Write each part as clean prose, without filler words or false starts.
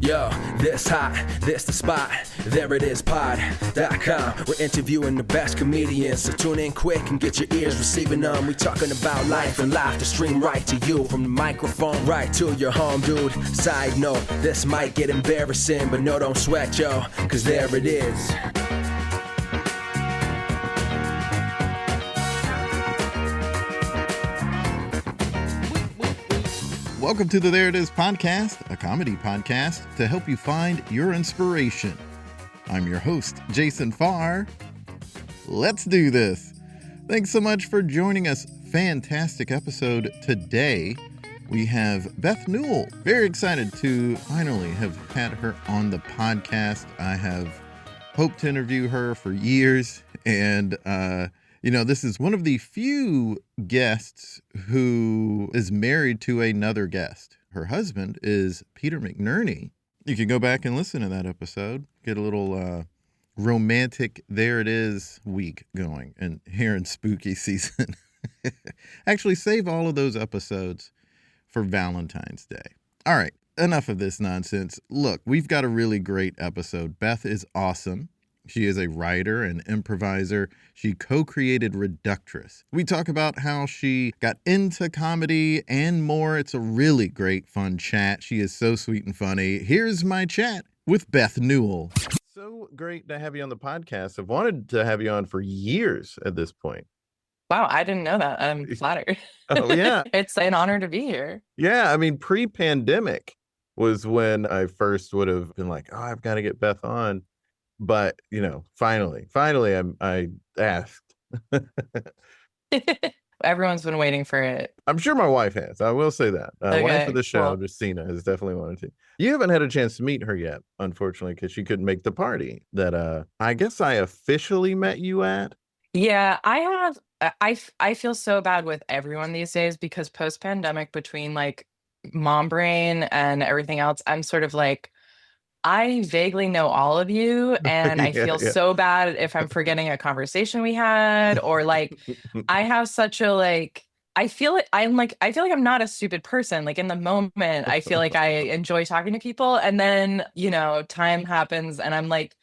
Yo, this hot, this the spot, there it is, pod.com. We're interviewing the best comedians, so tune in quick and get your ears receiving them. We talking about life and life to stream right to you, from the microphone right to your home, dude. Side note, this might get embarrassing, but no, don't sweat, yo, cause there it is. Welcome to the There It Is podcast, a comedy podcast to help you find your inspiration. I'm your host, Jason Farr. Let's do this. Thanks so much for joining us. Fantastic episode today. We have Beth Newell. Very excited to finally have had her on the podcast. I have hoped to interview her for years, and this is one of the few guests who is married to another guest. Her husband is Peter McNerney. You can go back and listen to that episode, get a little romantic There It Is week going, and here in spooky season. Actually, save all of those episodes for Valentine's Day. All right, enough of this nonsense. Look, we've got a really great episode. Beth is awesome. She is a writer and improviser. She co-created Reductress. We talk about how she got into comedy and more. It's a really great, fun chat. She is so sweet and funny. Here's my chat with Beth Newell. So great to have you on the podcast. I've wanted to have you on for years at this point. Wow, I didn't know that. I'm flattered. Oh, yeah. It's an honor to be here. Yeah, I mean, pre-pandemic was when I first would have been like, oh, I've got to get Beth on. But, finally, I asked. Everyone's been waiting for it. I'm sure my wife has. I will say that. Okay, wife of the show, well, Justina, has definitely wanted to. You haven't had a chance to meet her yet, unfortunately, because she couldn't make the party that I guess I officially met you at. Yeah, I have. I feel so bad with everyone these days because post-pandemic, between like mom brain and everything else, I'm sort of like, I vaguely know all of you, and I feel so bad if I'm forgetting a conversation we had, or like I have such a I feel like I'm not a stupid person. Like in the moment, I feel like I enjoy talking to people, and then time happens, and I'm like,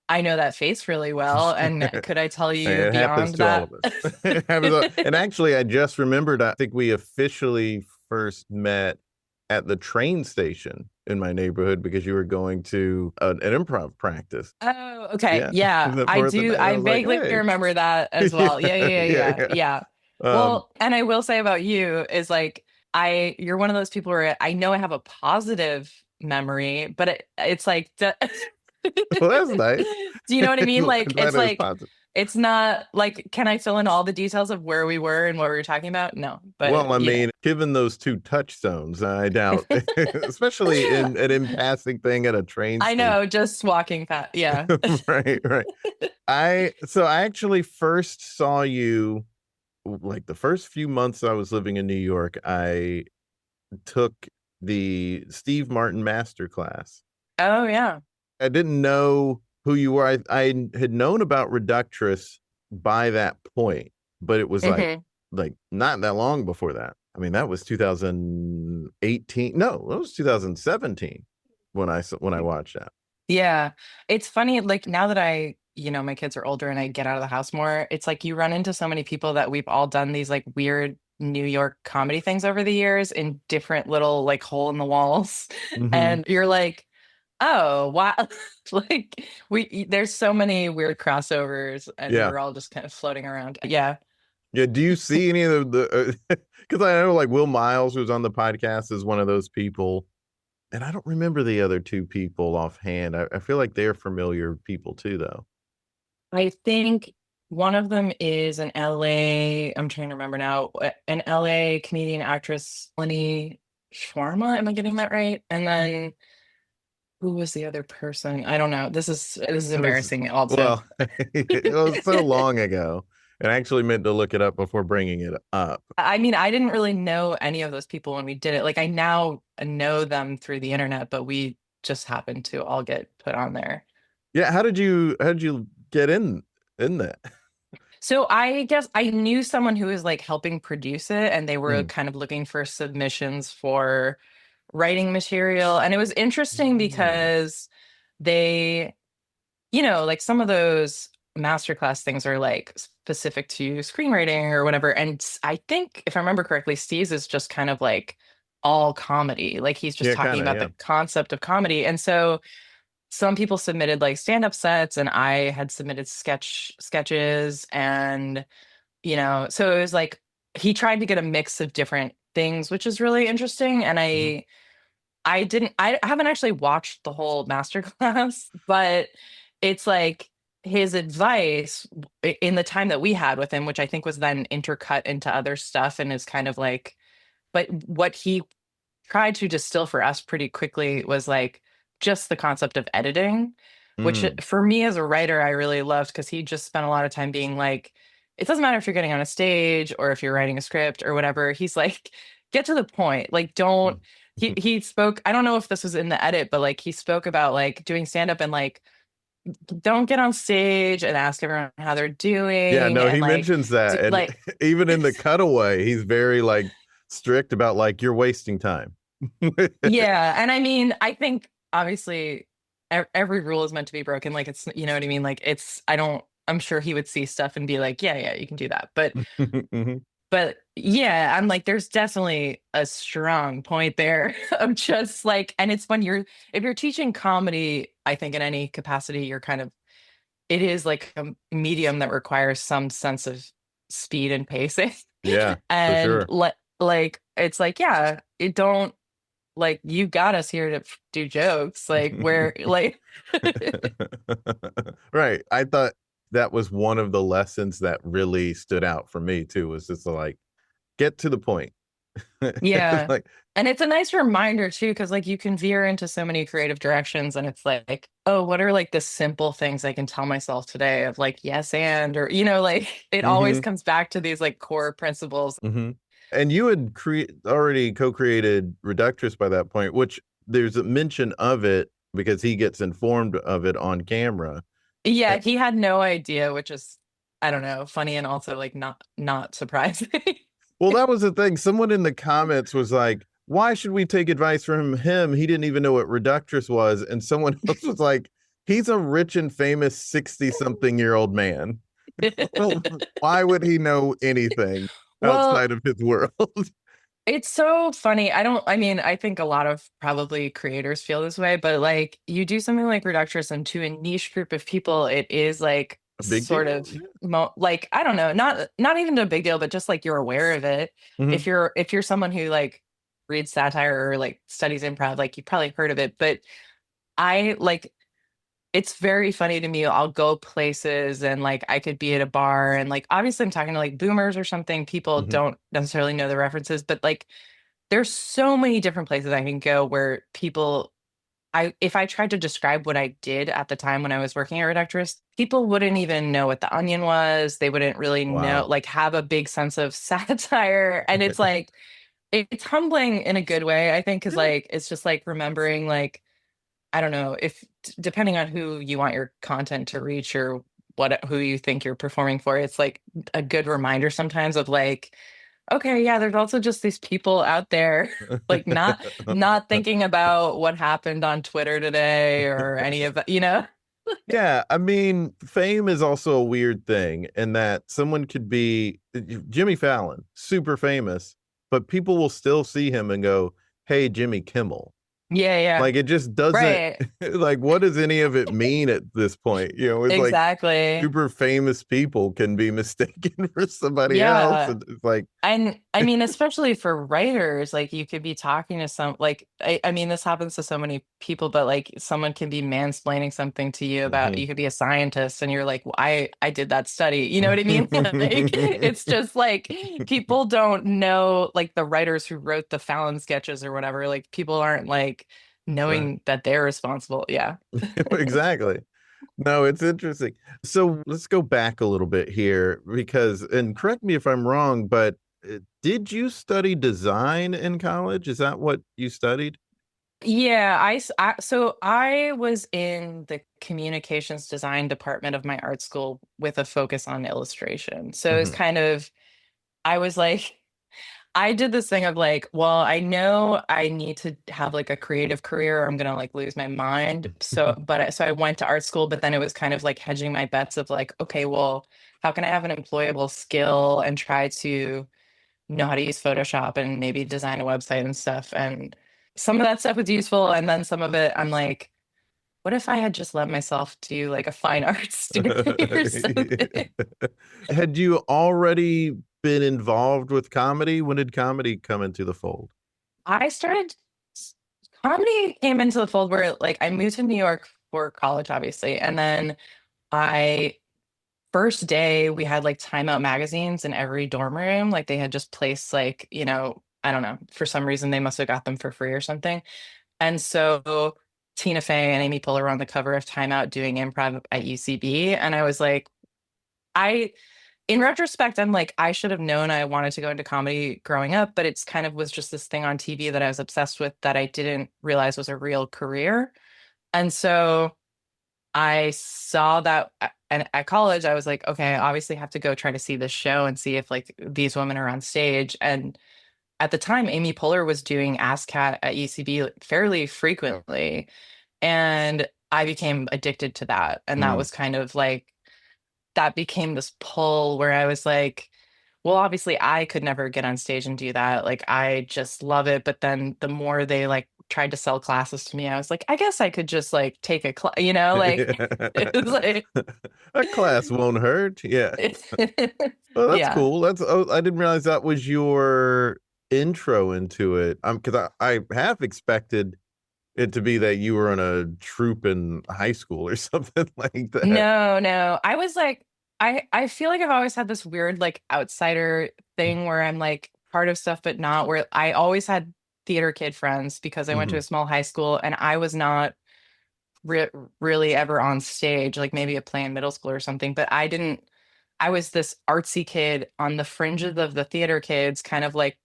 I know that face really well, and could I tell you It happens beyond to that? all of us. It happens and actually, I just remembered, I think we officially first met at the train station in my neighborhood because you were going to an improv practice. Oh, okay. Yeah, I do. I vaguely remember that as well. Yeah. Well, and I will say about you is like, you're one of those people where I know I have a positive memory, but it's like, well, that's nice. Do you know what I mean? Like, it's like, positive. It's not like, can I fill in all the details of where we were and what we were talking about? No. But well, I mean, given those two touchstones, I doubt, especially in an in-passing thing at a train station. I know, just walking past. Yeah. Right. I actually first saw you like the first few months I was living in New York. I took the Steve Martin masterclass. Oh, yeah. I didn't know who you were. I had known about Reductress by that point, but it was like not that long before that. I mean, that was 2018. No, it was 2017 when I watched that. Yeah. It's funny, like now that my kids are older and I get out of the house more, it's like you run into so many people that we've all done these like weird New York comedy things over the years in different little like hole in the walls. Mm-hmm. And you're like, oh, wow. Like there's so many weird crossovers, and we're all just kind of floating around. Yeah. Do you see any of the because I know like Will Miles, who's on the podcast, is one of those people, and I don't remember the other two people offhand. I feel like they're familiar people too, though. I think one of them is an LA, I'm trying to remember now, an LA comedian actress, Lenny Shawarma. Am I getting that right? And then who was the other person? I don't know. This is embarrassing also. Well, it was so long ago. And I actually meant to look it up before bringing it up. I mean, I didn't really know any of those people when we did it. Like I now know them through the internet, but we just happened to all get put on there. Yeah. How did you get in that? So I guess I knew someone who was like helping produce it, and they were kind of looking for submissions for writing material. And it was interesting Mm. because they, like some of those masterclass things are like specific to screenwriting or whatever. And I think, if I remember correctly, Steve's is just kind of like all comedy. Like he's just Yeah, talking kind of, about yeah. the concept of comedy. And so some people submitted like stand-up sets, and I had submitted sketches, and so it was like he tried to get a mix of different things, which is really interesting. And Mhm. I haven't actually watched the whole masterclass, but it's like his advice in the time that we had with him, which I think was then intercut into other stuff and is kind of like, but what he tried to distill for us pretty quickly was like just the concept of editing, which Mm. for me as a writer, I really loved, because he just spent a lot of time being like, it doesn't matter if you're getting on a stage or if you're writing a script or whatever. He's like, get to the point. Like, don't. He spoke. I don't know if this was in the edit, but like he spoke about like doing stand up and like don't get on stage and ask everyone how they're Yeah, doing no, and he like mentions that. And like even in the cutaway, he's very like strict about like you're wasting time. yeah. And I mean, I think obviously every rule is meant to be broken. Like it's, you know what I mean? Like it's, I don't, I'm sure he would see stuff and be like, yeah, yeah, you can do that. Mhm. But yeah, I'm like, there's definitely a strong point there of just like, and it's when if you're teaching comedy, I think in any capacity, you're kind of, it is like a medium that requires some sense of speed and pacing. Yeah, for And sure. like, it's like, yeah, it don't, like you got us here to do jokes like where like Right. I thought that was one of the lessons that really stood out for me too, was just to, like, get to the point. yeah. Like, And it's a nice reminder too, because like you can veer into so many creative directions, and it's like, oh, what are like the simple things I can tell myself today of like yes and, or like it always mhm, comes back to these like core principles. mhm. And you had already co-created Reductress by that point, which there's a mention of it because he gets informed of it on camera. Yeah, Eh, he had no idea, which is, I don't know, funny and also like not surprising. well, that was the thing. Someone in the comments was like, "Why should we take advice from him? He didn't even know what Reductress was." And someone else was like, "He's a rich and famous 60-something-year-old man. Why would he know anything Well, outside of his world?" it's so funny. I mean, I think a lot of probably creators feel this way, but like you do something like Reductress, and to a niche group of people, it is like A big sort deal. of Yeah. like, I don't know, not even a big deal, but just like you're aware of it. Mhm, If you're someone who like reads satire or like studies improv, like you've probably heard of it. But I like, it's very funny to me. I'll go places and like I could be at a bar, and like obviously I'm talking to like boomers or something. People mhm, don't necessarily know the references, but like there's so many different places I can go where people, if I tried to describe what I did at the time when I was working at Reductress, people wouldn't even know what the onion was. They wouldn't really know, wow. like have a big sense of satire. And it's like it's humbling in a good way, I think, because Yeah. like it's just like remembering, like, I don't know, if depending on who you want your content to reach or who you think you're performing for, it's like a good reminder sometimes of like, okay, yeah, there's also just these people out there like not thinking about what happened on Twitter today or any of that. Yeah, I mean, fame is also a weird thing in that someone could be Jimmy Fallon, super famous, but people will still see him and go, "Hey, Jimmy Kimmel." Yeah, yeah. Like, it just doesn't Right. like, what does any of it mean at this point? It's like Exactly. super famous people can be mistaken for somebody else, Yeah. and it's like And I mean, especially for writers, like you could be talking to like, I mean, this happens to so many people, but like someone can be mansplaining something to you about, mhm. you could be a scientist and you're like, well, I did that study. You know what I mean? Like, it's just like people don't know, like the writers who wrote the Fallon sketches or whatever, like people aren't like Right. knowing that they're responsible. Yeah. Exactly. No, it's interesting. So let's go back a little bit here because, and correct me if I'm wrong, but did you study design in college? Is that what you studied? Yeah, so I was in the communications design department of my art school with a focus on illustration. So it's Hmm. kind of, I was like, I did this thing of like, well, I know I need to have like a creative career or I'm gonna like lose my mind. So I went to art school, but then it was kind of like hedging my bets of like, okay, well, how can I have an employable skill and try to know how to use Photoshop and maybe design a website and stuff. And some of that stuff was useful. And then some of it, I'm like, what if I had just let myself do like a fine arts degree or something? Had you already been involved with comedy? When did comedy come into the fold? I started comedy came into the fold where like I moved to New York for college, obviously. And then I first day we had like timeout magazines in every dorm room. Like they had just placed like, I don't know, for some reason they must have got them for free or something. And so Tina Fey and Amy Poehler were on the cover of Time Out doing improv at UCB. And I was like, in retrospect, I'm like, I should have known I wanted to go into comedy growing up, but it's kind of was just this thing on TV that I was obsessed with that I didn't realize was a real career. And so I saw that and at college, I was like, okay, I obviously have to go try to see this show and see if like these women are on stage. And at the time, Amy Poehler was doing ASCAT at UCB fairly frequently. And I became addicted to that. And that Mm. was kind of like, that became this pull where I was like, well, obviously I could never get on stage and do that. Like, I just love it. But then the more they like tried to sell classes to me, I was like, I guess I could just like take a class, like it was like, A class won't hurt. Yeah. Well, that's yeah. cool. I didn't realize that was your intro into it. Because I half expected it to be that you were in a troupe in high school or something like that. No, no. I was like, I feel like I've always had this weird like outsider thing where I'm like part of stuff, but not where I always had theater kid friends because I went to Mhm. a small high school and I was not re really ever on stage, like maybe a play in middle school or something, but I was this artsy kid on the fringes of the theater kids, kind of like,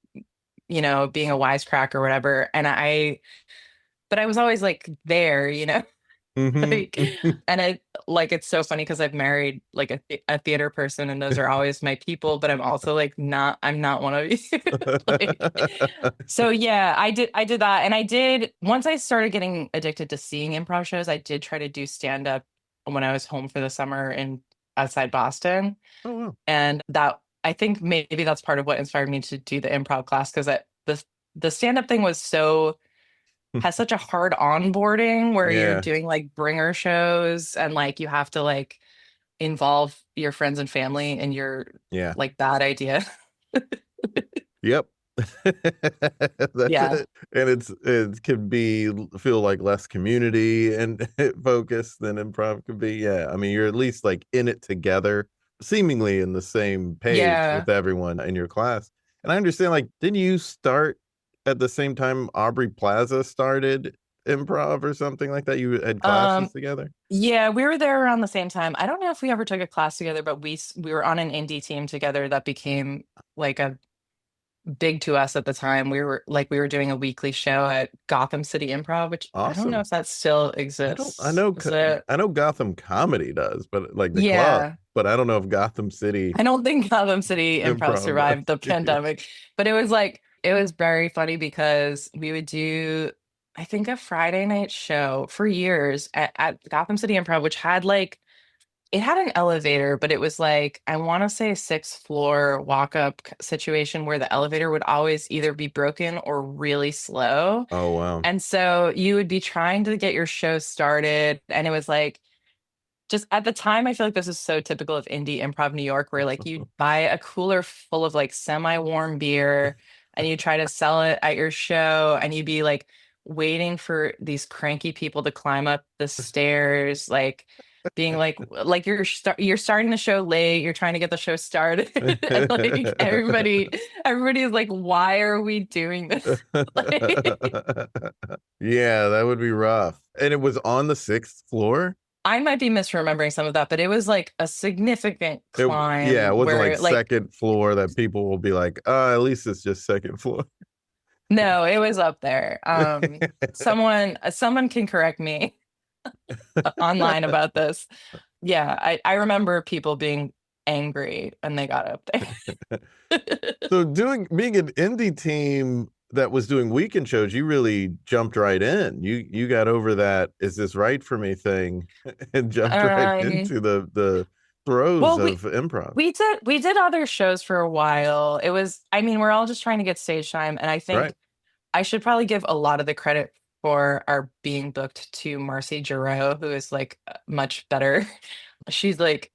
being a wisecrack or whatever. But I was always like there, Mhm. like, and it's so funny because I've married like a theater person and those are always my people, but I'm also like I'm not one of you. like, so yeah, I did that. And once I started getting addicted to seeing improv shows, I did try to do stand up when I was home for the summer in outside Boston. Oh, wow. And that I think maybe that's part of what inspired me to do the improv class because the stand up thing was has such a hard onboarding where you're Yeah. doing like bringer shows and like you have to like involve your friends and family in your Yeah. like bad idea. Yep. That's Yeah. it. And it can feel like less community and focused than improv could be. Yeah. I mean, you're at least like in it together, seemingly in the same page Yeah. with everyone in your class. And I understand, like, didn't you start at the same time Aubrey Plaza started improv or something like that? You had classes Um, together? yeah, we were there around the same time. I don't know if we ever took a class together, but we were on an indie team together that became like a big to us at the time. We were doing a weekly show at Gotham City Improv, which I don't know Awesome. if that still I exists. know, Is it? I know Gotham Comedy does, but like the club, Yeah. but I don't know if Gotham City I don't think Gotham City Improv Improv survived the does. Yeah. pandemic, but it was very funny because we would do, I think, a Friday night show for years at Gotham City Improv, which had like, it had an elevator, but it was like, I want to say sixth floor walk up situation where the elevator would always either be broken or really slow. Oh, wow. And so you would be trying to get your show started, and it was like, just at the time, I feel like this is so typical of indie improv New York, where like you buy a cooler full of like semi-warm beer and you try to sell it at your show, and you'd be like waiting for these cranky people to climb up the stairs, like being like you're starting the show late, you're trying to get the show started, and like everybody is like, why are we doing this? Like, Yeah, that would be rough. And it was on the sixth floor? I might be misremembering some of that, but it was like a significant Yeah, it climb wasn't like where like second floor that people will be like, at least it's just second floor. no, it was up there. Someone can correct me online about this. Yeah, I remember people being angry when they got up there. So being an indie team that was doing weekend shows, you really jumped right in. You got over that "is this right for me" thing and jumped right Um, into the throes well, of improv. we did other shows for a while. It was, I mean, we're all just trying to get stage time, and I Right. think I should probably give a lot of the credit for our being booked to Marcy Giroux, who is like much better. She's like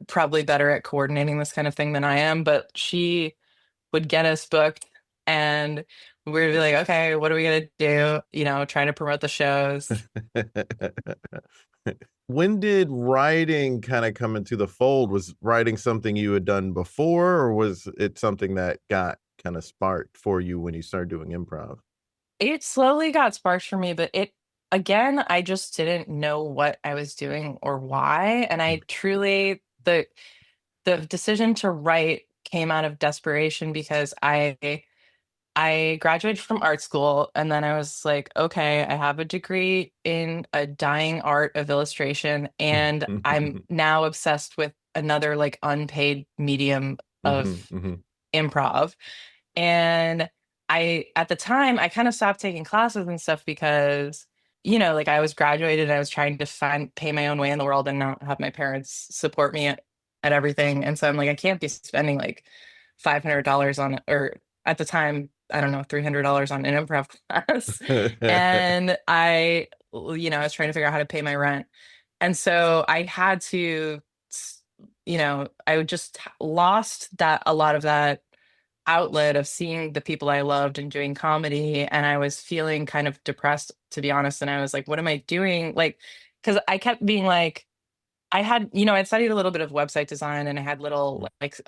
probably better at coordinating this kind of thing than I am, but she would get us booked, and we'd be like, okay, what are we gonna do? Trying to promote the shows. When did writing kind of come into the fold? Was writing something you had done before, or was it something that got kind of sparked for you when you started doing improv? It slowly got sparked for me, but again, I just didn't know what I was doing or why. And I truly, the decision to write came out of desperation because I graduated from art school, and then I was like, okay, I have a degree in a dying art of illustration, and I'm now obsessed with another like unpaid medium of Mhm, mhm. improv. And at the time, I kind of stopped taking classes and stuff because, like I was graduated and I was trying to pay my own way in the world and not have my parents support me at everything. And so I'm like, I can't be spending like $500 on, or at the time, I don't know, $300 on an improv class. And I was trying to figure out how to pay my rent. And so I had to, I just lost that, a lot of that outlet of seeing the people I loved and doing comedy. And I was feeling kind of depressed, to be honest. And I was like, what am I doing? Like, because I kept being like, I'd studied a little bit of website design, and I had little like,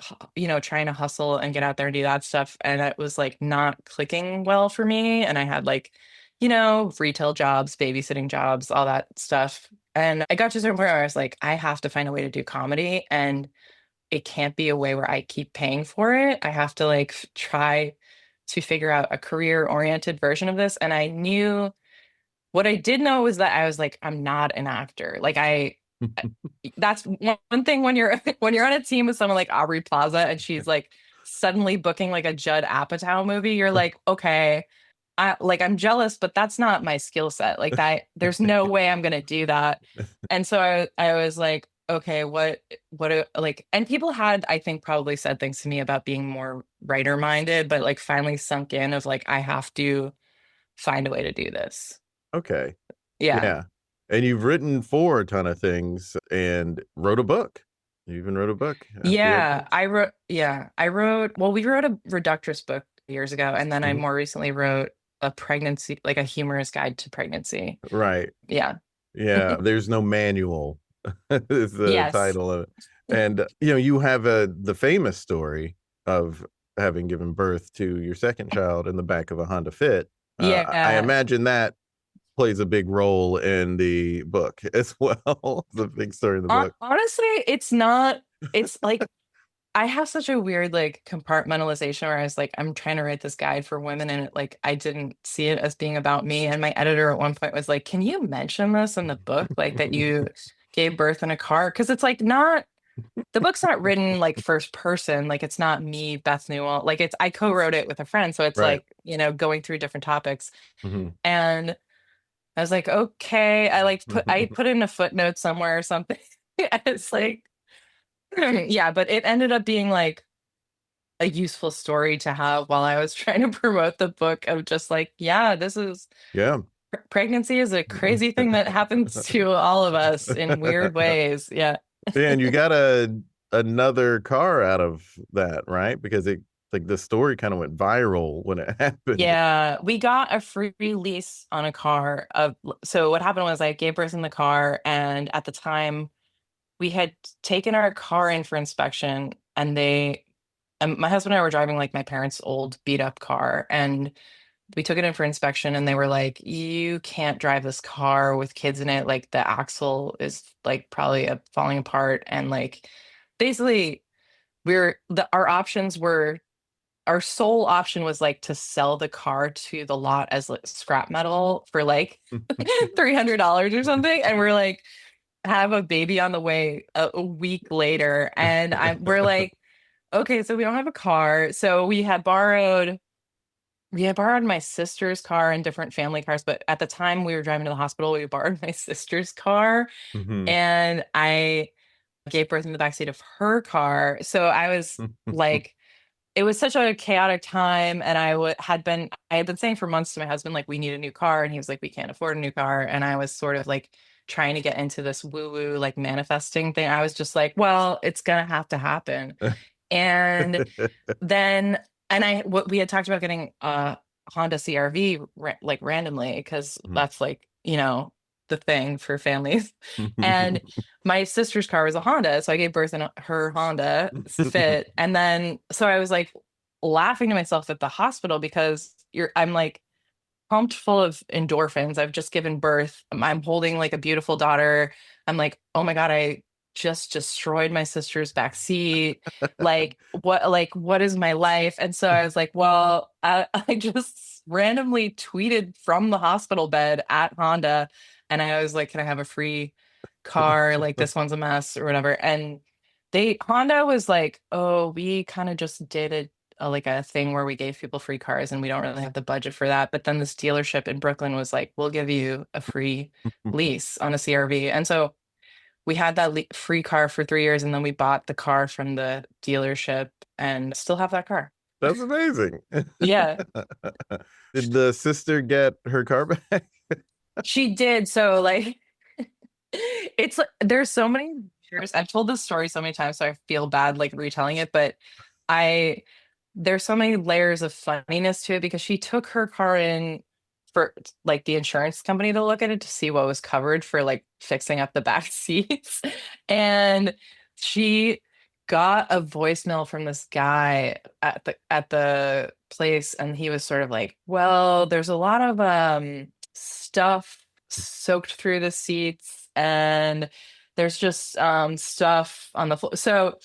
trying to hustle and get out there and do that stuff. And it was like not clicking well for me. And I had like, retail jobs, babysitting jobs, all that stuff. And I got to a certain point where I was like, I have to find a way to do comedy. And it can't be a way where I keep paying for it. I have to like try to figure out a career oriented version of this. And I knew what I did know was that I was like, I'm not an actor. Like that's one thing when you're when you're on a team with someone like Aubrey Plaza and she's like suddenly booking like a Judd Apatow movie, you're like, okay, I'm jealous, but that's not my skill set. Like that, there's no way I'm gonna do that. And so I was like, okay, like, and people had, I think, probably said things to me about being more writer minded, but like finally sunk in of like, I have to find a way to do this. Okay. Yeah. Yeah. And you've written for a ton of things and wrote a book. You even wrote a book after you had Yeah. kids. Well, we wrote a Reductress book years ago, and then I Mhm. more recently wrote a pregnancy, like a humorous guide to pregnancy. Right. Yeah. Yeah. There's no manual is the Yes. title of it. And you have the famous story of having given birth to your second child in the back of a Honda Fit. I Yeah. imagine that plays a big role in the book as well. The big story in the book. Honestly, it's not, it's like, I have such a weird like compartmentalization where I was like, I'm trying to write this guide for women, and I didn't see it as being about me. And my editor at one point was like, can you mention this in the book? Like that you gave birth in a car? Because it's like not, the book's not written like first person. Like it's not me, Beth Newell. Like I co-wrote it with a friend. So it's Right. like, going through different topics. Mhm. And I was like, okay, I put in a footnote somewhere or something. And it's like, yeah, but it ended up being like a useful story to have while I was trying to promote the book of just like, yeah, this is Yeah. pregnancy is a crazy thing that happens to all of us in weird ways. Yeah. And you got another car out of that, right? Because it like the story kind of went viral when it happened. Yeah, we got a free lease on a car of, so what happened was I gave birth in the car, and at the time we had taken our car in for inspection, and my husband and I were driving like my parents' old beat up car, and we took it in for inspection, and they were like, you can't drive this car with kids in it. Like the axle is like probably falling apart. And like basically our options were, our sole option was like to sell the car to the lot as like scrap metal for like $300 or something. And we're like, have a baby on the way a week later. And we're like, Okay, so we don't have a car. So we had borrowed my sister's car and different family cars, but at the time we were driving to the hospital, we borrowed my sister's car Mhm. and I gave birth in the backseat of her car. So I was like, it was such a chaotic time, and I had been saying for months to my husband, like, we need a new car, and he was like, we can't afford a new car, and I was sort of like trying to get into this woo woo like manifesting thing. I was just like, well, it's gonna have to happen. And then, and what we had talked about getting a Honda CRV like randomly, because Mhm. that's like, the thing for families. And my sister's car was a Honda, so I gave birth in her Honda Fit. And then, so I was like laughing to myself at the hospital because I'm like pumped full of endorphins. I've just given birth. I'm holding like a beautiful daughter. I'm like, oh my God, I just destroyed my sister's back seat. Like what is my life? And so I was like, well, I just randomly tweeted from the hospital bed at Honda. And I was like, can I have a free car? Like, this one's a mess or whatever. And Honda was like, oh, we kind of just did like a thing where we gave people free cars and we don't really have the budget for that. But then this dealership in Brooklyn was like, we'll give you a free lease on a CRV. And so we had that free car for 3 years, and then we bought the car from the dealership and still have that car. That's amazing. Yeah, Did the sister get her car back? she did. So like, it's like there's so many layers. I've told this story so many times, so I feel bad like retelling it, but I there's so many layers of funniness to it because she took her car in for like the insurance company to look at it to see what was covered for like fixing up the back seats. And she got a voicemail from this guy at the place, and he was sort of like, well, there's a lot of stuff soaked through the seats, and there's just stuff on the floor. So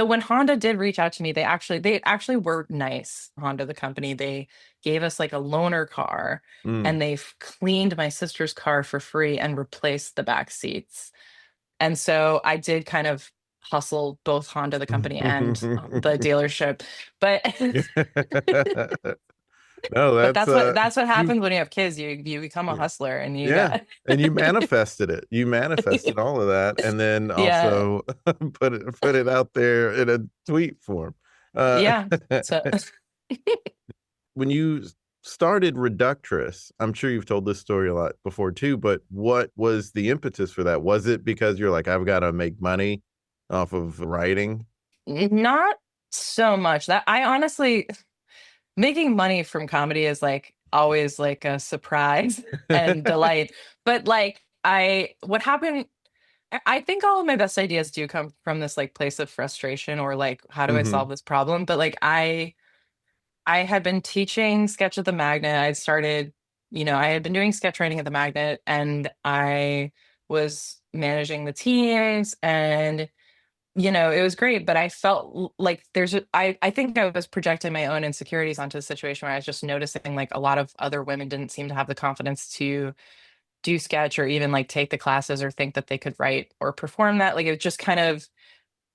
when Honda did reach out to me, they actually were nice. Honda, the company, they gave us like a loaner car, Mm. and they cleaned my sister's car for free and replaced the back seats. And so I did kind of hustle both Honda, the company, and the dealership. But No, but that's that's what you happens when you have kids. You become a hustler, and you yeah. got And you manifested it. You manifested all of that and then yeah, also put it out there in a tweet form. Uh yeah. So when you started Reductress, I'm sure you've told this story a lot before too, but what was the impetus for that? Was it because you're like, I've got to make money off of writing? not so much. That I honestly making money from comedy is like always like a surprise and delight. But like what happened, I think all of my best ideas do come from this like place of frustration or like, how do I Hmm. solve this problem? But like I had been teaching sketch at the Magnet. I had been doing sketch writing at the Magnet, and I was managing the teams, and it was great, but I felt like I think I was projecting my own insecurities onto the situation where I was just noticing like a lot of other women didn't seem to have the confidence to do sketch or even like take the classes or think that they could write or perform that. Like, it was just kind of,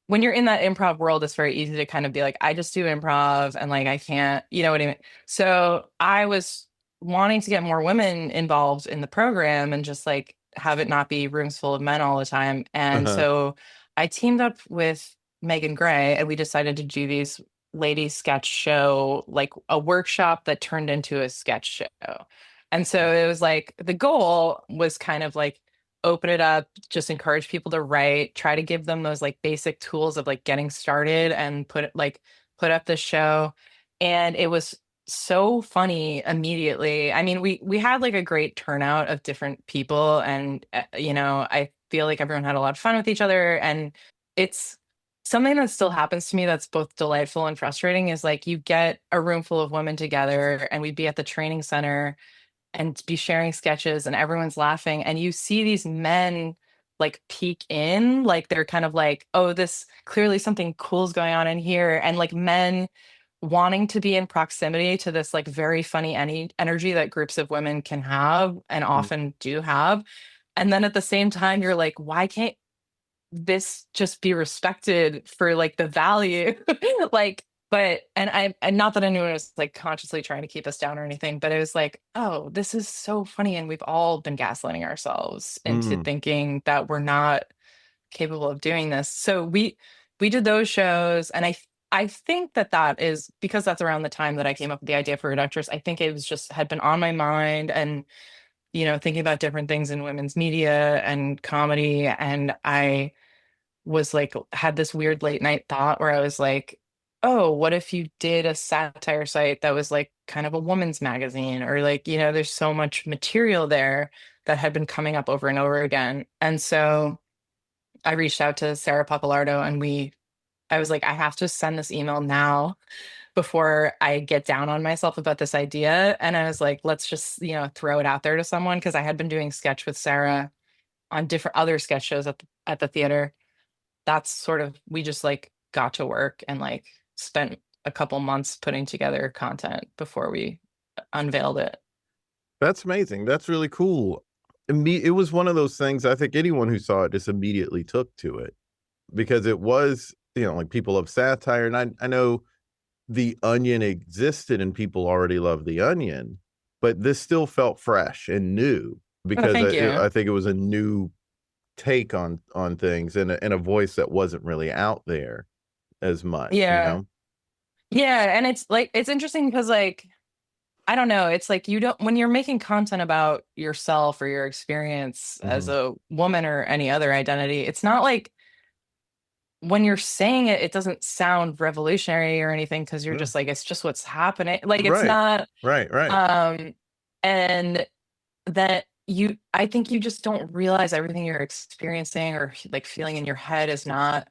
when you're in that improv world, it's very easy to kind of be like, I just do improv and like I can't, you know what I mean? So I was wanting to get more women involved in the program and just like have it not be rooms full of men all the time. And Uh-huh. so I teamed up with Megan Gray, and we decided to do these ladies sketch show, like a workshop that turned into a sketch show. And so it was like the goal was kind of like open it up, just encourage people to write, try to give them those like basic tools of like getting started and put up the show. And it was so funny immediately. I mean, we had like a great turnout of different people, and I feel like everyone had a lot of fun with each other. And it's something that still happens to me that's both delightful and frustrating, is like you get a room full of women together, and we'd be at the training center and be sharing sketches, and everyone's laughing, and you see these men like peek in, like they're kind of like, oh, this clearly something cool is going on in here, and like men wanting to be in proximity to this like very funny energy that groups of women can have and often do have. And then at the same time you're like, why can't this just be respected for like the value. Like, but and not that anyone was like consciously trying to keep us down or anything, but it was like, oh, this is so funny. And we've all been gaslighting ourselves into Mm. thinking that we're not capable of doing this. So we did those shows, and I think that that is because that's around the time that I came up with the idea for Reductress. I think it was just had been on my mind, and thinking about different things in women's media and comedy, and I was like had this weird late night thought where I was like, oh, what if you did a satire site that was like kind of a woman's magazine, or like, there's so much material there that had been coming up over and over again. And so I reached out to Sarah Papalardo, and I was like, I have to send this email now before I get down on myself about this idea. And I was like, let's just, throw it out there to someone, because I had been doing sketch with Sarah on different other sketch shows at the theater. That's sort of, we just like got to work and like spent a couple months putting together content before we unveiled it. That's amazing. That's really cool. It was one of those things, I think anyone who saw it just immediately took to it, because it was, like people love satire. And I know The Onion existed and people already loved The Onion, but this still felt fresh and new, Oh, because thank you. I think it was a new take on things, and a voice that wasn't really out there as much, Yeah. Yeah. And it's like, it's interesting because like, I don't know. It's like when you're making content about yourself or your experience as Mhm. a woman or any other identity, it's not like when you're saying it, it doesn't sound revolutionary or anything, because you're Yeah. just like, it's just what's happening. Like, it's Right. not, Right. and that I think you just don't realize everything you're experiencing or like feeling in your head is not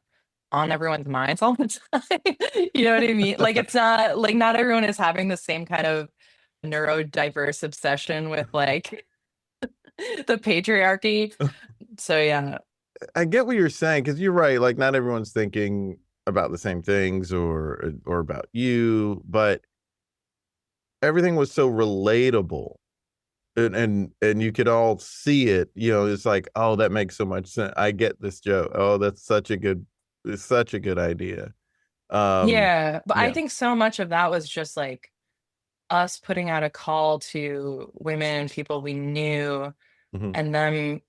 on everyone's minds all the time. You know what I mean? Like, it's not like not everyone is having the same kind of neurodiverse obsession with like the patriarchy. So yeah. I get what you're saying, because you're right. Like, not everyone's thinking about the same things, or about you, but everything was so relatable, and you could all see it. It's like, oh, that makes so much sense. I get this joke. Oh, it's such a good idea. Um, Yeah. But I yeah. think so much of that was just like us putting out a call to women and people we knew, Mhm. and them,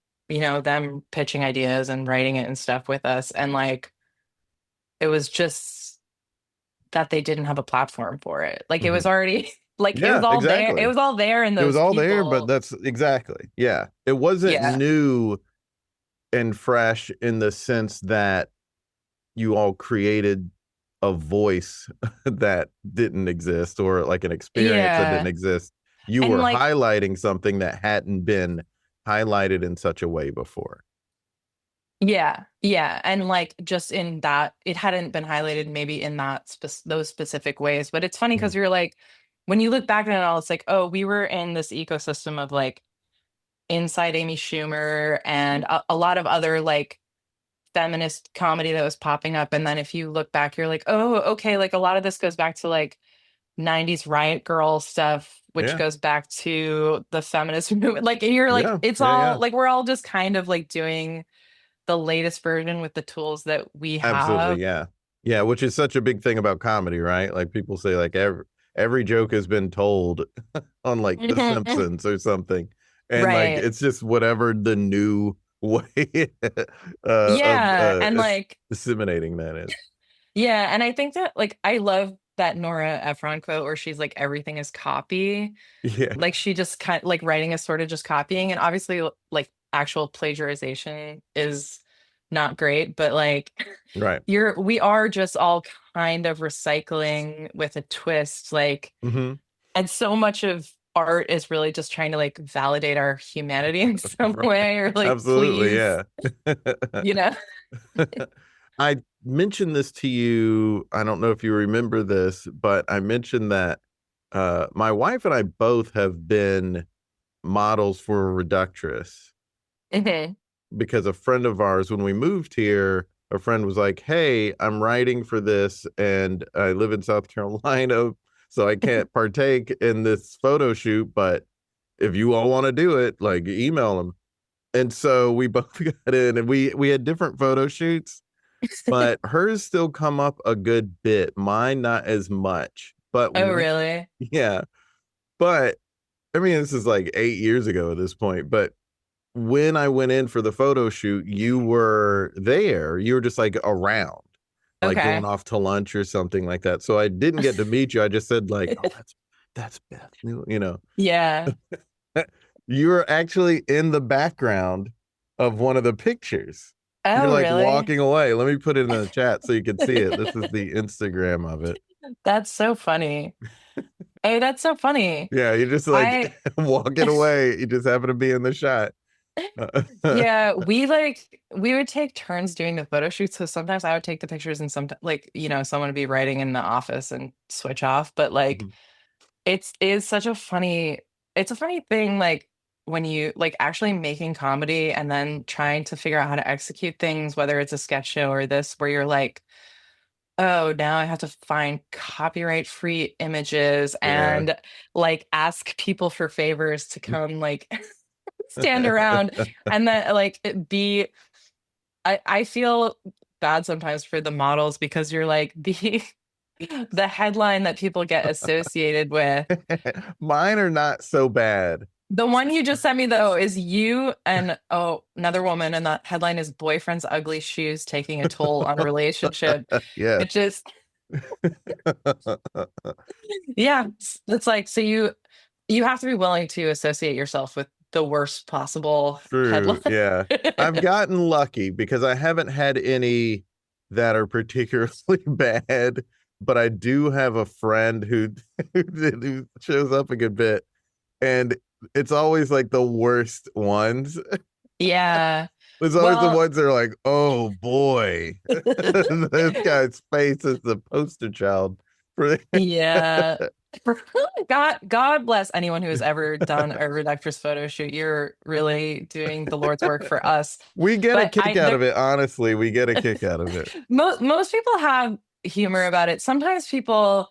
them pitching ideas and writing it and stuff with us. And like, it was just that they didn't have a platform for it. Like, it was Mhm. already like it was Yeah, all there. It exactly. was all there in It was those all there, but people. that's exactly. Yeah. It wasn't Yeah. new and fresh in the sense that you all created a voice that didn't exist, or like an experience that didn't Yeah. exist. You And were like, highlighting something that hadn't been highlighted in such a way before. yeah. Yeah. And like, just in that, it hadn't been highlighted maybe in those specific ways. But it's funny Mhm. because you're like, when you look back at it all, it's like, oh, we were in this ecosystem of like Inside Amy Schumer and a lot of other like feminist comedy that was popping up. And then if you look back, you're like, oh, okay, like a lot of this goes back to like 90s Riot Girl stuff, which Yeah. goes back to the feminist movement. Like, you're like, Yeah. it's Yeah. all like, we're all just kind of like doing the latest version with the tools that we Absolutely. have. Yeah. Yeah. Which is such a big thing about comedy, right? Like, people say, like, every joke has been told on like The Mhm. Simpsons or something. And like, Right. it's just whatever the new way of Yeah. And like, disseminating that is. yeah. And I think that like, I love that Nora Ephron quote where she's like, everything is copy. Yeah. Like, she just kind like writing is sort of just copying. And obviously, like, actual plagiarization is not great, but like, Right. we are just all kind of recycling with a twist. Like, Hmm. and so much of art is really just trying to like validate our humanity in some Right. way, or like, Absolutely. please, Yeah. you know? I mentioned this to you. I don't know if you remember this, but I mentioned that my wife and I both have been models for Reductress, Mhm. because a friend of ours, when we moved here, a friend was like, "Hey, I'm writing for this, and I live in South Carolina, so I can't partake in this photo shoot, but if you all want to do it, like, email them." And so we both got in, and we had different photo shoots, but hers still come up a good bit. Mine not as much. But Oh, really? yeah. But I mean, this is like 8 years ago at this point. But when I went in for the photo shoot, you were there. You were just like around, like going Okay. off to lunch or something like that. So I didn't get to meet you. I just said like, "Oh, that's Beth." Yeah. You were actually in the background of one of the pictures. You're Oh, like really? walking away. Let me put it in the chat so you can see it. This is the Instagram of it. That's so funny. Hey, that's so funny. Yeah, you're just like I walking away. You just happen to be in the shot. Yeah, we would take turns doing the photo shoots. So sometimes I would take the pictures and sometimes someone would be writing in the office and switch off. But like Mhm. it's such a funny thing, like when you like actually making comedy and then trying to figure out how to execute things, whether it's a sketch show or this, where you're like, oh, now I have to find copyright free images Yeah. and like ask people for favors to come like stand around and then like I feel bad sometimes for the models because you're like the headline that people get associated with. Mine are not so bad. The one you just sent me though is you and another woman, and the headline is "Boyfriend's Ugly Shoes Taking a Toll on Relationship." Yes. It just yeah, it's like so you have to be willing to associate yourself with the worst possible headline. True. Yeah. I've gotten lucky because I haven't had any that are particularly bad, but I do have a friend who shows up a good bit, and it's always like the worst ones. Yeah. It's always the Well, ones that are like, oh boy, this guy's face is the poster child for yeah. God bless anyone who has ever done a Reductress photo shoot. You're really doing the Lord's work for us. we get a But kick out of it. Honestly, we get a kick out of it. most people have humor about it. Sometimes people,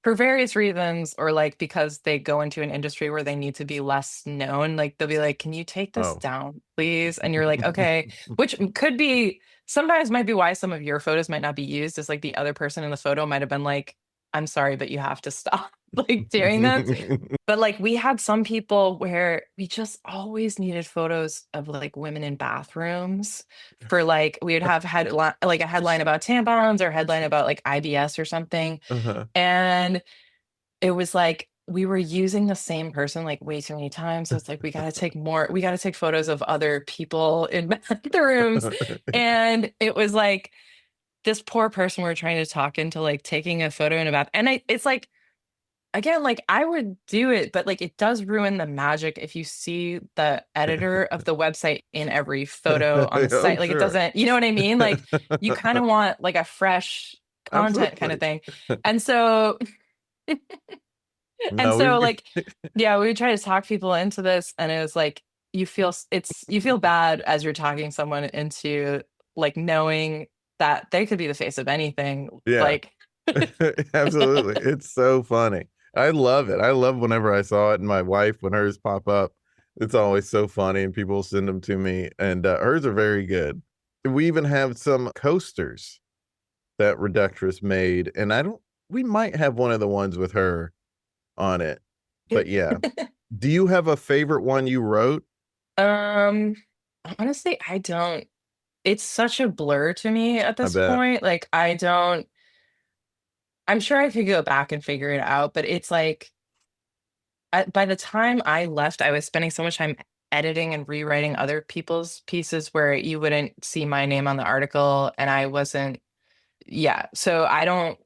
for various reasons, or like because they go into an industry where they need to be less known, like they'll be like, "Can you take this Oh. down, please?" And you're like, "Okay," which could be sometimes might be why some of your photos might not be used. Is like the other person in the photo might have been like, "I'm sorry, but you have to stop like doing this." But like we had some people where we just always needed photos of like women in bathrooms for like we would have headline like a headline about tampons or headline about like IBS or something. Uh-huh. And it was like we were using the same person like way too many times. So it's like we gotta take photos of other people in bathrooms. And it was like this poor person we're trying to talk into like taking a photo in a bath. And it's like again, like I would do it, but like it does ruin the magic if you see the editor of the website in every photo on the Oh, site. Like it sure. doesn't, you know what I mean? Like you kind of want like a fresh content kind of Absolutely. thing. And so and No, so we've like yeah, we would try to talk people into this and it was like you feel bad as you're talking someone into like knowing that they could be the face of anything. yeah. Like Absolutely. It's so funny. I love it. I love whenever I saw it and my wife when hers pop up. It's always so funny and people send them to me and hers are very good. We even have some coasters that Reductress made and I don't we might have one of the ones with her on it. But yeah. Do you have a favorite one you wrote? Um, honestly, I don't. It's such a blur to me at I this bet. point. Like, I don't. I'm sure I could go back and figure it out, but it's like by the time I left, I was spending so much time editing and rewriting other people's pieces where you wouldn't see my name on the article, and I wasn't. Yeah, so I don't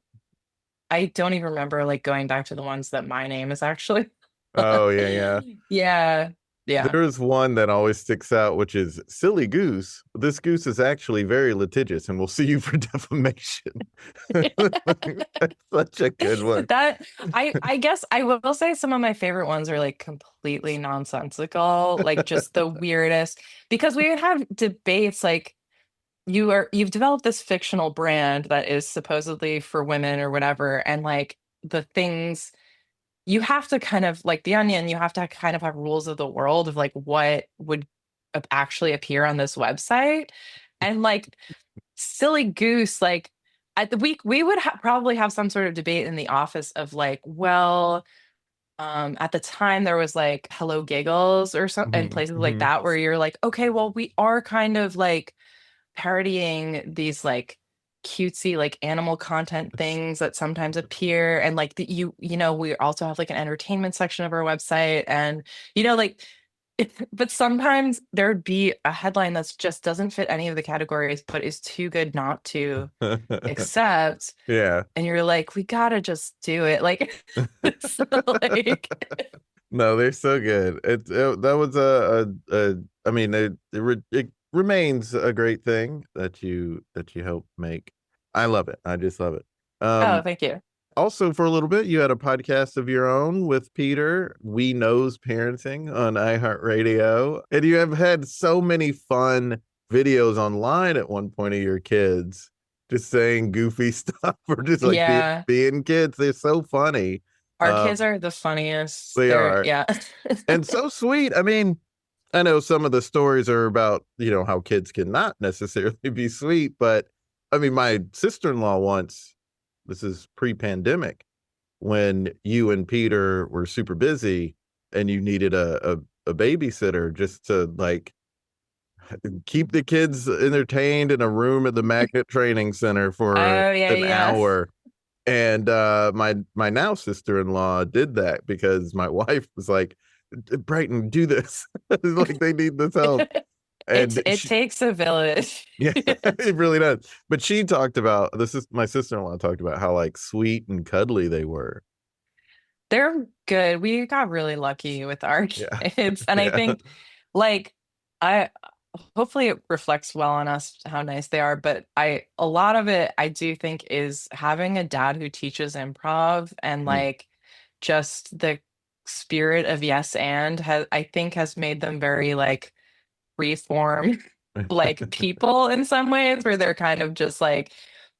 even remember like going back to the ones that my name is actually. Oh yeah, yeah. Yeah, yeah. There's one that always sticks out, which is silly goose. This goose is actually very litigious and will sue you for defamation. That's such a good one. That I guess I will say some of my favorite ones are like completely nonsensical, like just the weirdest because we would have debates like you've developed this fictional brand that is supposedly for women or whatever and like the things you have to kind of like the onion you have to kind of have rules of the world of like what would actually appear on this website. And like, silly goose, like at the week we would probably have some sort of debate in the office of like, well, at the time there was like Hello Giggles or something, and places like that where you're like, okay, well, we are kind of like parodying these like cutesy like animal content things that sometimes appear, and like we also have like an entertainment section of our website, and like but sometimes there'd be a headline that's just doesn't fit any of the categories but is too good not to accept. Yeah. And you're like, we gotta just do it. Like, so like, No, they're so good. That was I mean, it remains a great thing that you help make. I love it. I just love it. oh, thank you. Also, for a little bit, you had a podcast of your own with Peter, We Knows Parenting on iHeartRadio. And you have had so many fun videos online at one point of your kids just saying goofy stuff or just like Yeah. being kids. They're so funny. Our kids are the funniest. They are. Yeah. And so sweet. I mean, I know some of the stories are about, how kids cannot necessarily be sweet, but I mean, my sister-in-law once, this is pre-pandemic, when you and Peter were super busy and you needed a babysitter just to like keep the kids entertained in a room at the Magnet Training Center for Oh, yeah, an yeah. hour. And my now sister-in-law did that because my wife was like, Brighton, do this. Like they need this help. And it takes a village. yeah, it really does. But she talked about my sister-in-law talked about how like sweet and cuddly they were. They're good. We got really lucky with our Yeah. kids. And I think like I hopefully it reflects well on us how nice they are. But a lot of it I do think is having a dad who teaches improv and like just the spirit of yes and has made them very like reform like people in some ways, where they're kind of just like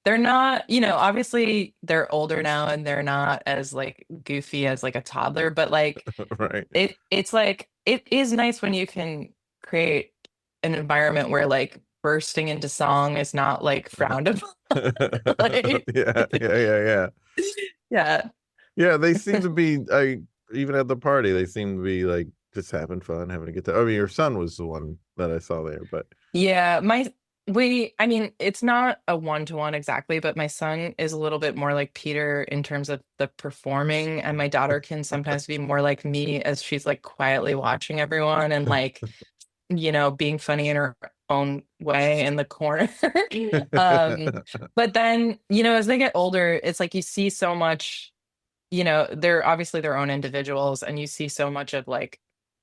they're not, obviously they're older now and they're not as like goofy as like a toddler, but like Right. it's like it is nice when you can create an environment where like bursting into song is not like frowned upon. Like, Yeah. yeah. Yeah, they seem to be even at the party, they seem to be like just having fun, having a good time. I mean, your son was the one that I saw there, but Yeah, I mean, it's not a one-to-one exactly, but my son is a little bit more like Peter in terms of the performing, and my daughter can sometimes be more like me as she's like quietly watching everyone and like, being funny in her own way in the corner. But then, as they get older, it's like you see so much, they're obviously their own individuals, and you see so much of like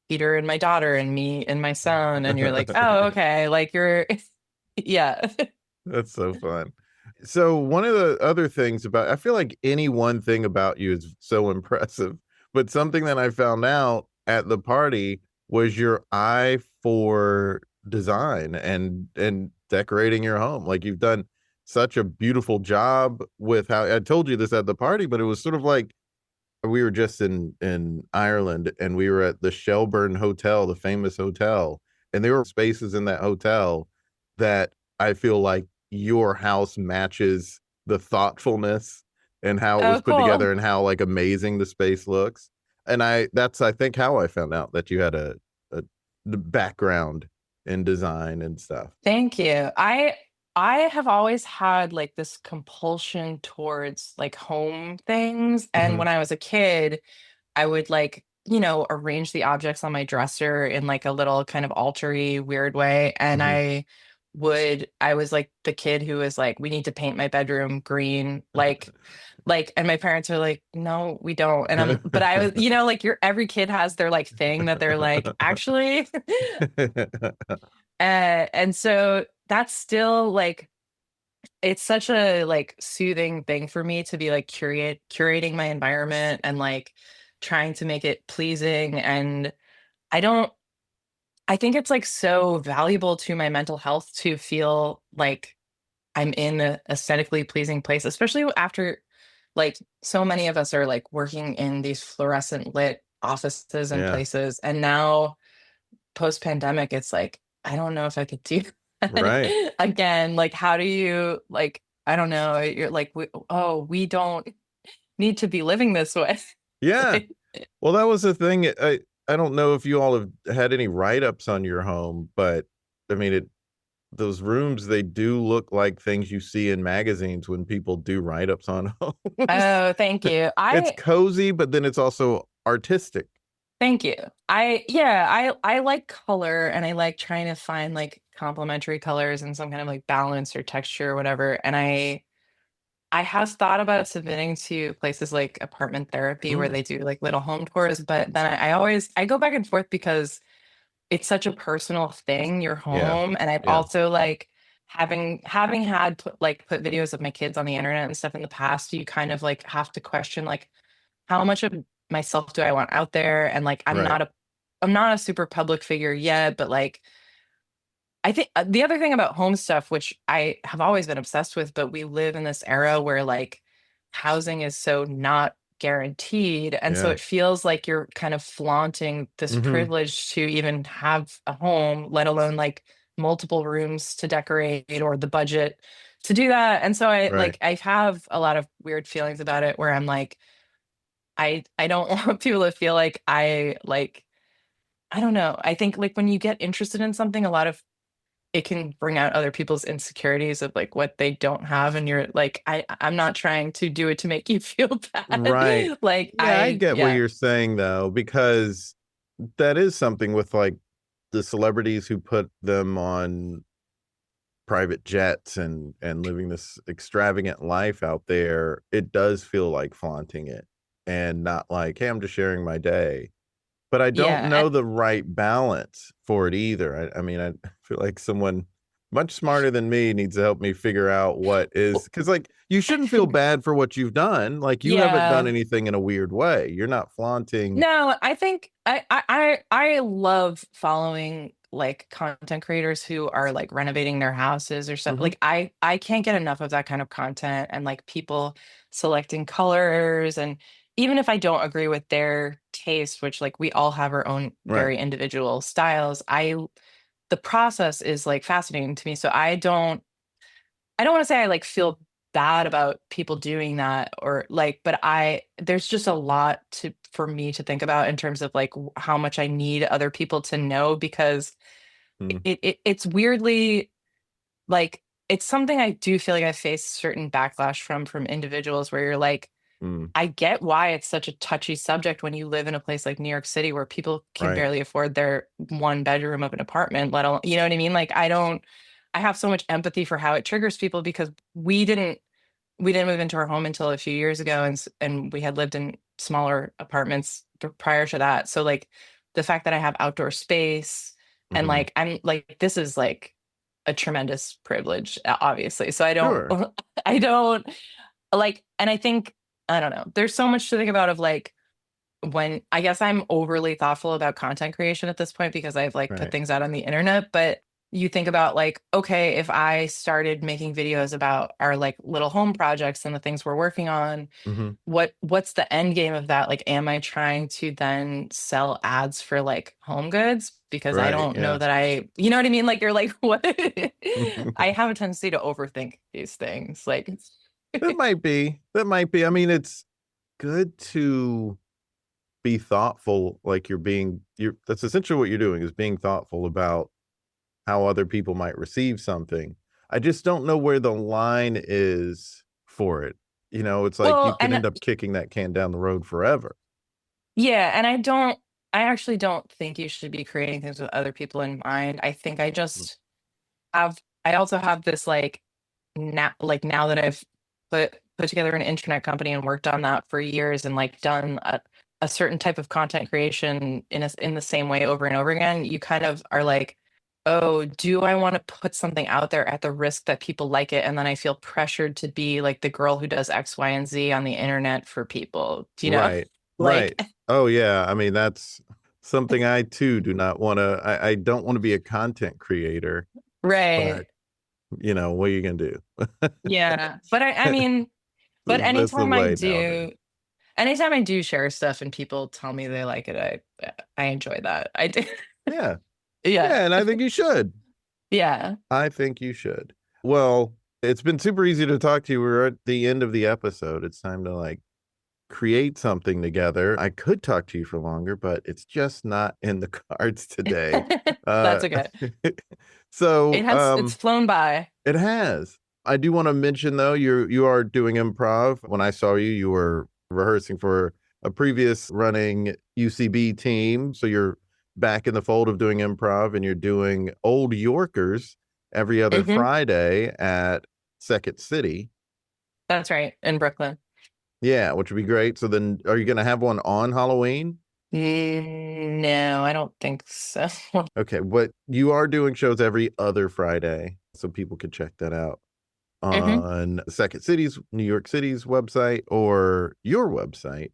Peter and my daughter and me and my son, and you're like, oh, okay, like you're yeah. That's so fun. So one of the other things I feel like any one thing about you is so impressive, but something that I found out at the party was your eye for design and decorating your home. Like you've done such a beautiful job with how I told you this at the party, but it was sort of like we were just in Ireland and we were at the Shelburne Hotel, the famous hotel, and there were spaces in that hotel that I feel like your house matches the thoughtfulness and how it was Oh, put cool. together and how like amazing the space looks. And that's I think how I found out that you had a background in design and stuff. Thank you. I have always had like this compulsion towards like home things. And when I was a kid, I would like, arrange the objects on my dresser in like a little kind of altar-y weird way. And I was like the kid who was like, we need to paint my bedroom green. And my parents are like, no, we don't. But I was, like every kid has their like thing that they're like, actually. And so that's still like, it's such a like soothing thing for me to be like curating my environment and like trying to make it pleasing. And I don't, I think it's like so valuable to my mental health to feel like I'm in a aesthetically pleasing place, especially after like so many of us are like working in these fluorescent lit offices and Yeah. places. And now post-pandemic, it's like, I don't know if I could do Right. that again. Like, how do you, like, I don't know. You're like, we don't need to be living this way. Yeah. Like, Well, that was the thing. I don't know if you all have had any write-ups on your home, but I mean, those rooms, they do look like things you see in magazines when people do write-ups on homes. oh, thank you. It's cozy, but then it's also artistic. Thank you. I like color, and I like trying to find like complementary colors and some kind of like balance or texture or whatever. And I have thought about submitting to places like apartment therapy where Mm, they do like little home tours, but then I always I go back and forth because it's such a personal thing, your yeah. home. And I've Yeah. also like having had put videos of my kids on the internet and stuff in the past, you kind of like have to question like how much of myself do I want out there? And like Right. I'm not a super public figure yet, but like I think the other thing about home stuff, which I have always been obsessed with, but we live in this era where like housing is so not guaranteed. And so Yeah. it feels like you're kind of flaunting this Hmm. privilege to even have a home, let alone like multiple rooms to decorate or the budget to do that. And so Right. I have a lot of weird feelings about it where I'm like, I don't want people to feel like I don't know. I think like when you get interested in something, a lot of it can bring out other people's insecurities of like what they don't have, and you're like, I'm not trying to do it to make you feel Right. bad. Like Yeah, I get what yeah. you're saying though, because that is something with like the celebrities who put them on private jets and living this extravagant life out there. It does feel like flaunting it and not like, hey, I'm just sharing my day. But I don't Yeah. know the right balance for it either. I mean, I feel like someone much smarter than me needs to help me figure out what is, because like you shouldn't feel bad for what you've done. Like you haven't done Yeah. anything in a weird way. You're not flaunting. No, I think I love following like content creators who are like renovating their houses or stuff. Hmm. Like I can't get enough of that kind of content, and like people selecting colors. And even if I don't agree with their taste, which like we all have our own Right. very individual styles, I the process is like fascinating to me. So I don't want to say I like feel bad about people doing that or like, but there's just a lot to for me to think about in terms of like how much I need other people to know, because Mm, it's weirdly like it's something I do feel like I face certain backlash from individuals where you're like, mm, I get why it's such a touchy subject when you live in a place like New York City where people can right. barely afford their one bedroom of an apartment, let alone, you know what I mean? Like I have so much empathy for how it triggers people because we didn't move into our home until a few years ago, and and we had lived in smaller apartments prior to that. So like the fact that I have outdoor space and Hmm. like I'm like this is like a tremendous privilege, obviously. So Sure. I don't like, and I think I don't know. There's so much to think about of like when I guess I'm overly thoughtful about content creation at this point because I've like put Right. things out on the internet, but you think about like, okay, if I started making videos about our like little home projects and the things we're working on, Hmm. what's the end game of that? Like, am I trying to then sell ads for like home goods? Because I Right. don't know Yeah. that you know what I mean? Like, you're like, what? I have a tendency to overthink these things. Like, That might be. That might be. I mean, it's good to be thoughtful. Like you're that's essentially what you're doing is being thoughtful about how other people might receive something. I just don't know where the line is for it. You know, it's like you well, could and end up kicking that can down the road forever. yeah, and I actually don't think you should be creating things with other people in mind. I think I Mm, just I also have this now that I've put together an internet company and worked on that for years and like done a certain type of content creation in the same way over and over again, you kind of are like, oh, do I want to put something out there at the risk that people like it? And then I feel pressured to be like the girl who does X, Y, and Z on the internet for people. Do you know? right. Like, Right. Oh yeah. I mean, that's something I too do not want to I don't want to be a content creator, but right. you know, what are you gonna do? Yeah. But I mean, but That's the way nowadays. anytime I do share stuff and people tell me they like it, I enjoy that. I do. Yeah. Yeah. Yeah, and I think you should. Yeah. I think you should. Well, it's been super easy to talk to you. We're at the end of the episode. It's time to like create something together. I could talk to you for longer, but it's just not in the cards today. That's Uh okay. so It's flown by. it has. I do want to mention though, you are doing improv. When I saw you, you were rehearsing for a previous running UCB team. So you're back in the fold of doing improv, and you're doing Old Yorkers every other Hmm. Friday at Second City. That's right. In Brooklyn. Yeah, which would be great. So then are you going to have one on Halloween? No, I don't think so. Okay, but you are doing shows every other Friday, so people could check that out Hmm. on Second City's, New York City's website, or your website,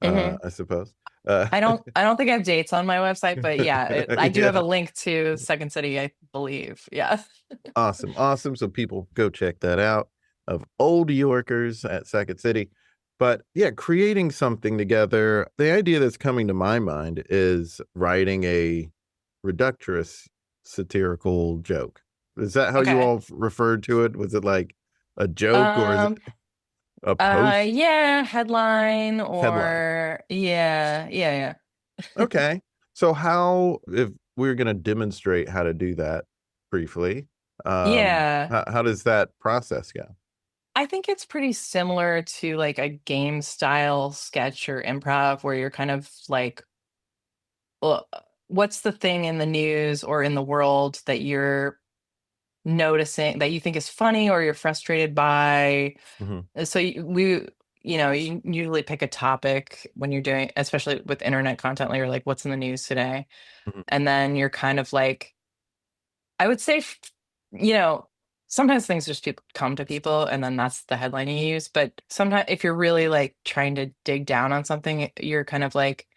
Hmm. I suppose. Uh, I don't think I have dates on my website, but yeah, I do have a yeah, link to Second City, I believe. Yeah. awesome, awesome. So people go check that out of Old Yorkers at Second City. But yeah, creating something together. The idea that's coming to my mind is writing a Reductress satirical joke. Is that how you Okay. all referred to it? Was it like a joke, or is it Um, a post yeah, headline headline? or yeah. Okay. So how, if we're going to demonstrate how to do that briefly, Yeah. how does that process go? I think it's pretty similar to like a game style sketch or improv where you're kind of like, well, what's the thing in the news or in the world that you're noticing that you think is funny or you're frustrated by? Hmm. So you usually pick a topic when you're doing, especially with internet content, like you're like, what's in the news today? Hmm. And then you're kind of like, I would say, you know, sometimes things just come to people and then that's the headline you use. But sometimes if you're really like trying to dig down on something, you're kind of like,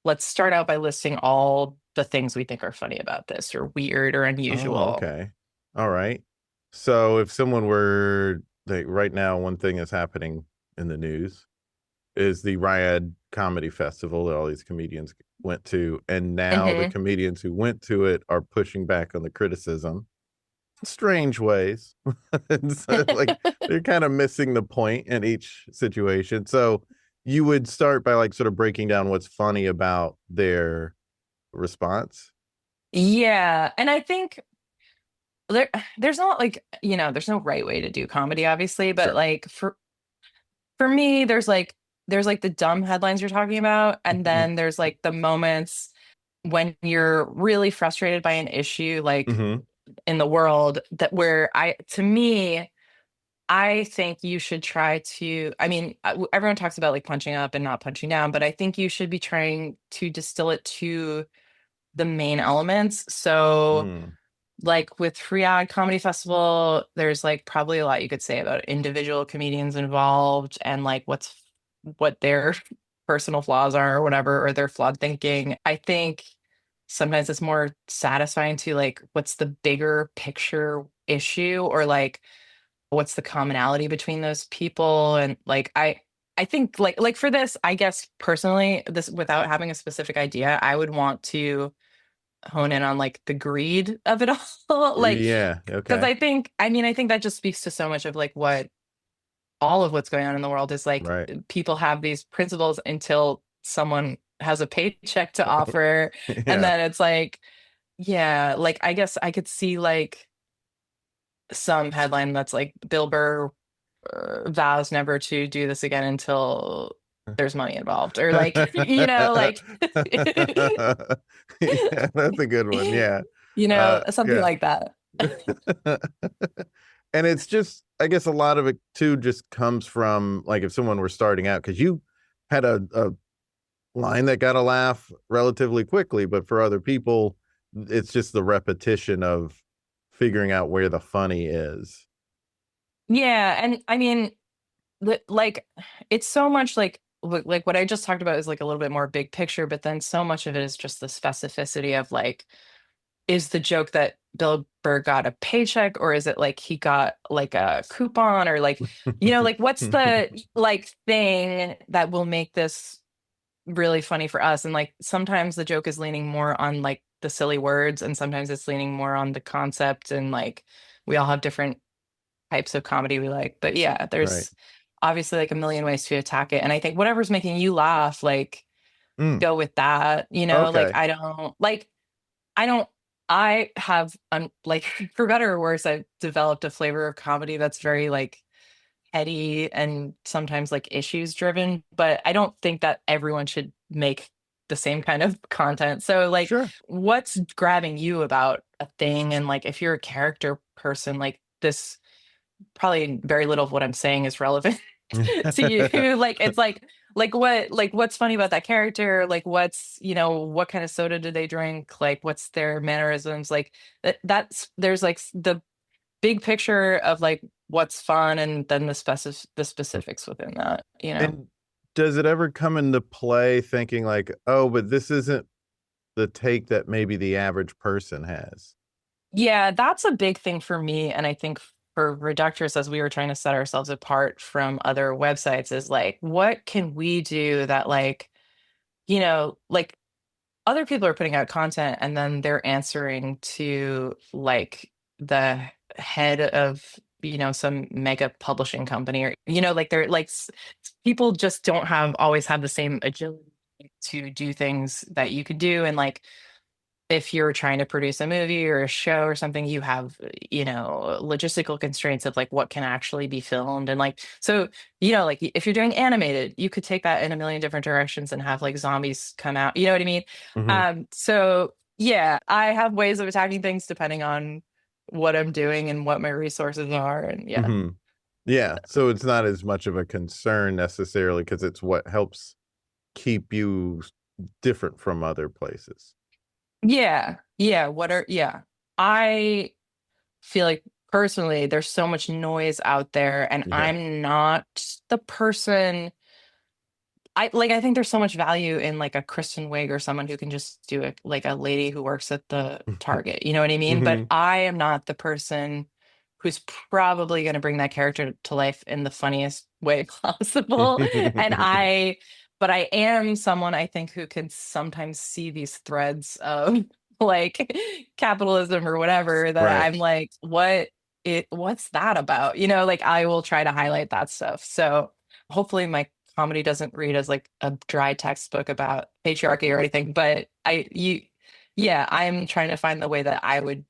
let's start out by listing all the things we think are funny about this or weird or Oh, unusual. okay. All right. So if someone were like right now, one thing is happening in the news is the Riot Comedy Festival that all these comedians went to, and now the Hmm. comedians who went to it are pushing back on the criticism in strange ways. And so, like they're kind of missing the point in each situation. So you would start by like sort of breaking down what's funny about their response. Yeah. And I think there's not like, there's no right way to do comedy, obviously, but Sure. like for me, there's like the dumb headlines you're talking about, and Hmm. then there's like the moments when you're really frustrated by an issue like Hmm. in the world that where to me, I think you should try to, I mean, everyone talks about like punching up and not punching down, but I think you should be trying to distill it to the main elements. So Mm. like with Riyadh Comedy Festival, there's like probably a lot you could say about individual comedians involved and like what their personal flaws are or whatever, or their flawed thinking. I think sometimes it's more satisfying to like what's the bigger picture issue or like what's the commonality between those people. And like I think like for this, I guess personally, this without having a specific idea, I would want to hone in on like the greed of it all. Like, Yeah. because Okay. I think that just speaks to so much of like what all of what's going on in the world is like Right. people have these principles until someone has a paycheck to offer. And Yeah. then it's like, yeah, like I guess I could see like some headline that's like Bill Burr vows never to do this again until there's money involved or like, like, Yeah, that's a good one. Yeah. something Yeah. like that. And it's just, I guess a lot of it too just comes from like if someone were starting out, because you had a line that got a laugh relatively quickly, but for other people, it's just the repetition of figuring out where the funny is. Yeah, and I mean, like it's so much like what I just talked about is like a little bit more big picture, but then so much of it is just the specificity of like, is the joke that Bill Burr got a paycheck or is it like he got like a coupon or like, like what's the like thing that will make this really funny for us? And like sometimes the joke is leaning more on like the silly words, and sometimes it's leaning more on the concept, and like we all have different types of comedy we like. But yeah, Right. there's obviously like a million ways to attack it. And I think whatever's making you laugh, like go with that, like Okay. I have like for better or worse, I've developed a flavor of comedy that's very like heady and sometimes like issues driven, but I don't think that everyone should make the same kind of content. So like Sure. what's grabbing you about a thing? And like if you're a character person, like this probably very little of what I'm saying is relevant to you. Like it's like what's funny about that character? Like what's, what kind of soda do they drink? Like what's their mannerisms? Like that's there's like the big picture of like what's fun, and then the specifics within that, And does it ever come into play thinking like, oh, but this isn't the take that maybe the average person has? Yeah, that's a big thing for me. And I think for Reductress, as we were trying to set ourselves apart from other websites, is like, what can we do that like other people are putting out content and then they're answering to like the head of, some mega publishing company, or, like they're like people just don't always have the same agility to do things that you could do. And like, if you're trying to produce a movie or a show or something, you have, logistical constraints of like what can actually be filmed. And like, so, like if you're doing animated, you could take that in a million different directions and have like zombies come out. You know what I mean? So yeah, I have ways of attacking things depending on what I'm doing and what my resources are. And yeah. Yeah. So it's not as much of a concern necessarily because it's what helps keep you different from other places. Yeah. Yeah. I feel like personally there's so much noise out there, and I'm not the person. I think there's so much value in like a Kristen Wiig or someone who can just do it, like a lady who works at the Target, you know what I mean? But I am not the person who's probably going to bring that character to life in the funniest way possible. But I am someone, I think, who can sometimes see these threads of like capitalism or whatever that I'm like, what's that about? Like I will try to highlight that stuff. So hopefully my comedy doesn't read as like a dry textbook about patriarchy or anything, but I'm trying to find the way that I would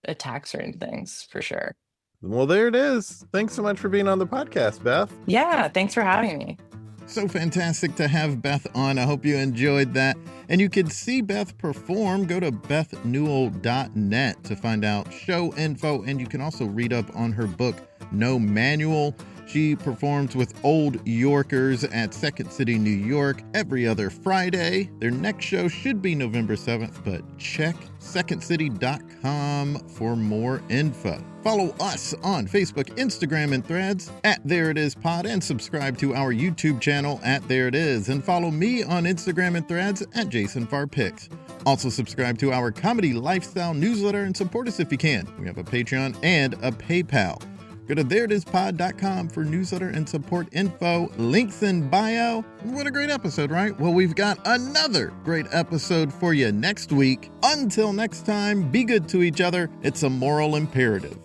attack certain things for sure. Well, there it is. Thanks so much for being on the podcast, Beth. Yeah, thanks for having me. So fantastic to have Beth on. I hope you enjoyed that. And you can see Beth perform. Go to bethnewell.net to find out show info. And you can also read up on her book, No Manual. She performs with Old Yorkers at Second City, New York every other Friday. Their next show should be November 7th, but check secondcity.com for more info. Follow us on Facebook, Instagram, and Threads at There It Is Pod, and subscribe to our YouTube channel at There It Is. And follow me on Instagram and Threads at Jason Farr Pics. Also subscribe to our comedy lifestyle newsletter and support us if you can. We have a Patreon and a PayPal. Go to thereitispod.com for newsletter and support info. Links in bio. What a great episode, right? Well, we've got another great episode for you next week. Until next time, be good to each other. It's a moral imperative.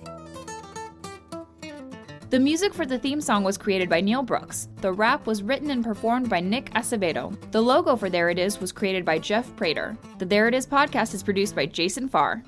The music for the theme song was created by Neil Brooks. The rap was written and performed by Nick Acevedo. The logo for There It Is was created by Jeff Prater. The There It Is podcast is produced by Jason Farr.